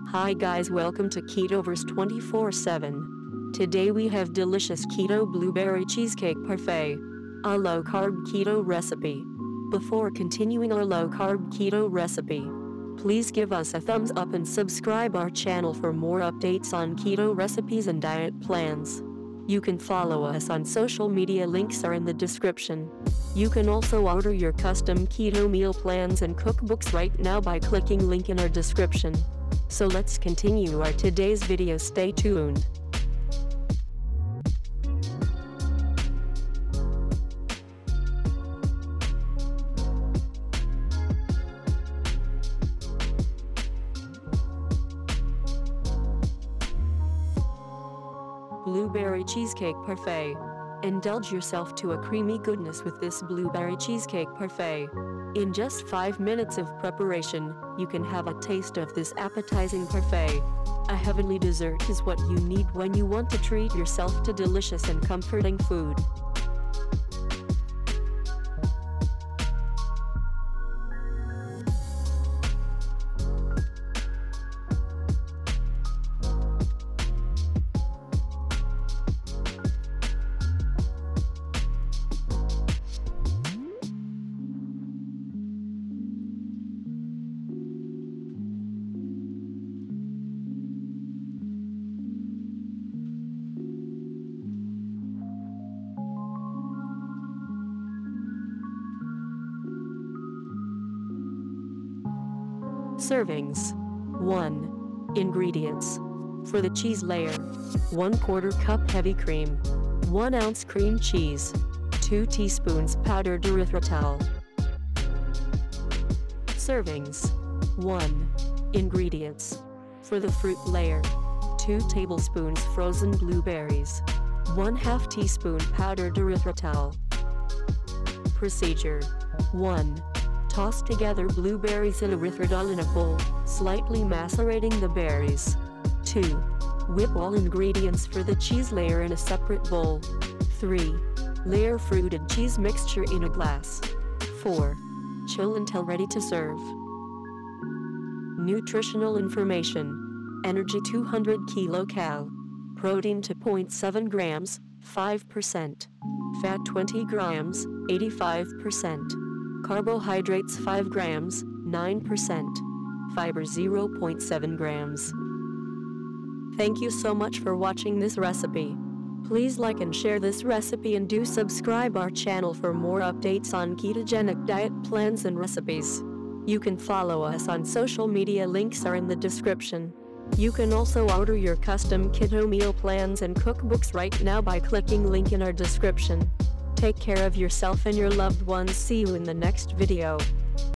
Hi guys, welcome to Ketoverse 24/7. Today we have delicious keto blueberry cheesecake parfait, a low-carb keto recipe. Before continuing our low-carb keto recipe, please give us a thumbs up and subscribe our channel for more updates on keto recipes and diet plans. You can follow us on social media, links are in the description. You can also order your custom keto meal plans and cookbooks right now by clicking link in our description. So let's continue our today's video, stay tuned. Blueberry Cheesecake Parfait. Indulge yourself to a creamy goodness with this blueberry cheesecake parfait. In just 5 minutes of preparation, you can have a taste of this appetizing parfait. A heavenly dessert is what you need when you want to treat yourself to delicious and comforting food. Servings. 1. Ingredients. For the cheese layer, 1/4 cup heavy cream, 1 ounce cream cheese, 2 teaspoons powdered erythritol. Servings. 1. Ingredients. For the fruit layer, 2 tablespoons frozen blueberries, 1/2 teaspoon powdered erythritol. Procedure. 1. Toss together blueberries and erythritol in a bowl, slightly macerating the berries. 2. Whip all ingredients for the cheese layer in a separate bowl. 3. Layer fruited cheese mixture in a glass. 4. Chill until ready to serve. Nutritional information. Energy 200 kcal. Protein 2.7 grams, 5%. Fat 20 grams, 85%. Carbohydrates 5 grams, 9%. Fiber 0.7 grams. Thank you so much for watching this recipe. Please like and share this recipe and do subscribe our channel for more updates on ketogenic diet plans and recipes. You can follow us on social media, links are in the description. You can also order your custom keto meal plans and cookbooks right now by clicking link in our description. Take care of yourself and your loved ones. See you in the next video.